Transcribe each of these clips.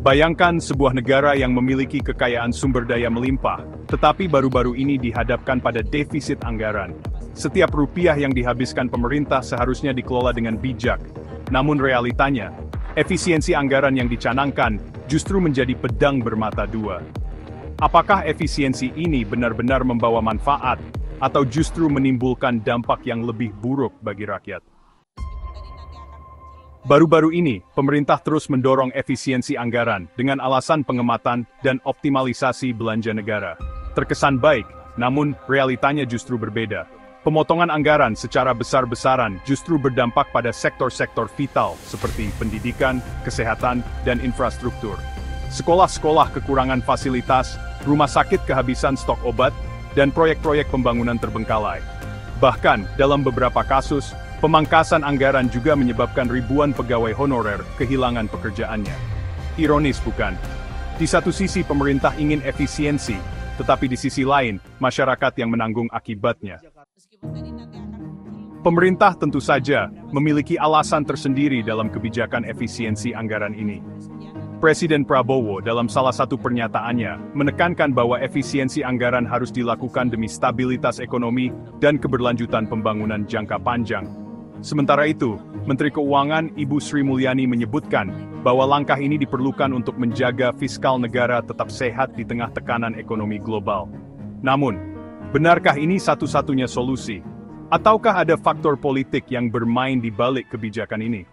Bayangkan sebuah negara yang memiliki kekayaan sumber daya melimpah, tetapi baru-baru ini dihadapkan pada defisit anggaran. Setiap rupiah yang dihabiskan pemerintah seharusnya dikelola dengan bijak. Namun realitanya, efisiensi anggaran yang dicanangkan justru menjadi pedang bermata dua. Apakah efisiensi ini benar-benar membawa manfaat, atau justru menimbulkan dampak yang lebih buruk bagi rakyat? Baru-baru ini, pemerintah terus mendorong efisiensi anggaran dengan alasan pengematan dan optimalisasi belanja negara. Terkesan baik, namun realitanya justru berbeda. Pemotongan anggaran secara besar-besaran justru berdampak pada sektor-sektor vital seperti pendidikan, kesehatan, dan infrastruktur. Sekolah-sekolah kekurangan fasilitas, rumah sakit kehabisan stok obat, dan proyek-proyek pembangunan terbengkalai. Bahkan, dalam beberapa kasus, pemangkasan anggaran juga menyebabkan ribuan pegawai honorer kehilangan pekerjaannya. Ironis bukan? Di satu sisi pemerintah ingin efisiensi, tetapi di sisi lain, masyarakat yang menanggung akibatnya. Pemerintah tentu saja memiliki alasan tersendiri dalam kebijakan efisiensi anggaran ini. Presiden Prabowo dalam salah satu pernyataannya menekankan bahwa efisiensi anggaran harus dilakukan demi stabilitas ekonomi dan keberlanjutan pembangunan jangka panjang. Sementara itu, Menteri Keuangan Ibu Sri Mulyani menyebutkan bahwa langkah ini diperlukan untuk menjaga fiskal negara tetap sehat di tengah tekanan ekonomi global. Namun, benarkah ini satu-satunya solusi? Ataukah ada faktor politik yang bermain di balik kebijakan ini?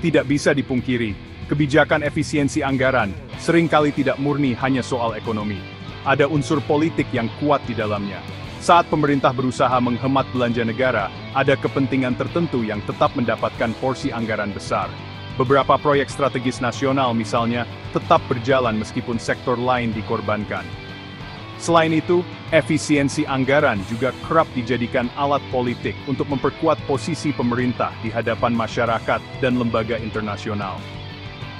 Tidak bisa dipungkiri, kebijakan efisiensi anggaran seringkali tidak murni hanya soal ekonomi. Ada unsur politik yang kuat di dalamnya. Saat pemerintah berusaha menghemat belanja negara, ada kepentingan tertentu yang tetap mendapatkan porsi anggaran besar. Beberapa proyek strategis nasional misalnya, tetap berjalan meskipun sektor lain dikorbankan. Selain itu, efisiensi anggaran juga kerap dijadikan alat politik untuk memperkuat posisi pemerintah di hadapan masyarakat dan lembaga internasional.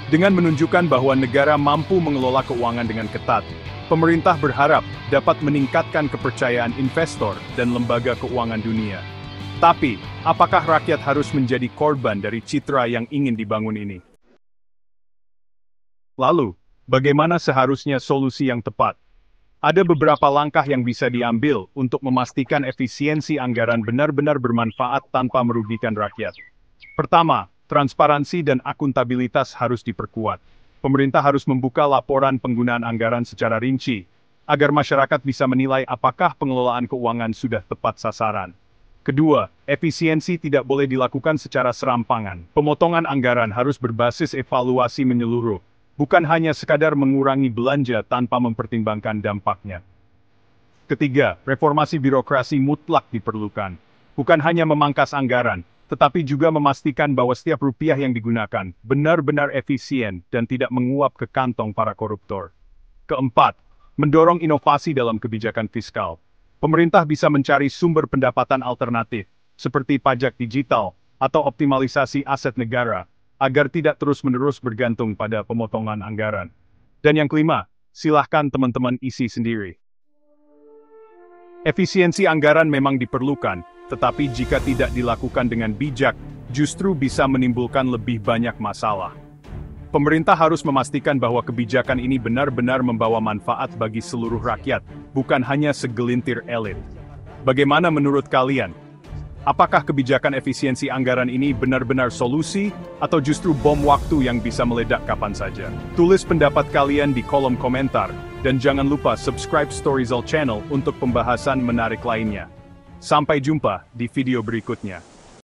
Dengan menunjukkan bahwa negara mampu mengelola keuangan dengan ketat, pemerintah berharap dapat meningkatkan kepercayaan investor dan lembaga keuangan dunia. Tapi, apakah rakyat harus menjadi korban dari citra yang ingin dibangun ini? Lalu, bagaimana seharusnya solusi yang tepat? Ada beberapa langkah yang bisa diambil untuk memastikan efisiensi anggaran benar-benar bermanfaat tanpa merugikan rakyat. Pertama, transparansi dan akuntabilitas harus diperkuat. Pemerintah harus membuka laporan penggunaan anggaran secara rinci, agar masyarakat bisa menilai apakah pengelolaan keuangan sudah tepat sasaran. Kedua, efisiensi tidak boleh dilakukan secara serampangan. Pemotongan anggaran harus berbasis evaluasi menyeluruh, bukan hanya sekadar mengurangi belanja tanpa mempertimbangkan dampaknya. Ketiga, reformasi birokrasi mutlak diperlukan. Bukan hanya memangkas anggaran, tetapi juga memastikan bahwa setiap rupiah yang digunakan benar-benar efisien dan tidak menguap ke kantong para koruptor. Keempat, mendorong inovasi dalam kebijakan fiskal. Pemerintah bisa mencari sumber pendapatan alternatif, seperti pajak digital atau optimalisasi aset negara, agar tidak terus-menerus bergantung pada pemotongan anggaran. Dan yang kelima, silahkan teman-teman isi sendiri. Efisiensi anggaran memang diperlukan, tetapi jika tidak dilakukan dengan bijak, justru bisa menimbulkan lebih banyak masalah. Pemerintah harus memastikan bahwa kebijakan ini benar-benar membawa manfaat bagi seluruh rakyat, bukan hanya segelintir elit. Bagaimana menurut kalian? Apakah kebijakan efisiensi anggaran ini benar-benar solusi, atau justru bom waktu yang bisa meledak kapan saja? Tulis pendapat kalian di kolom komentar, dan jangan lupa subscribe Storyzel Channel untuk pembahasan menarik lainnya. Sampai jumpa di video berikutnya.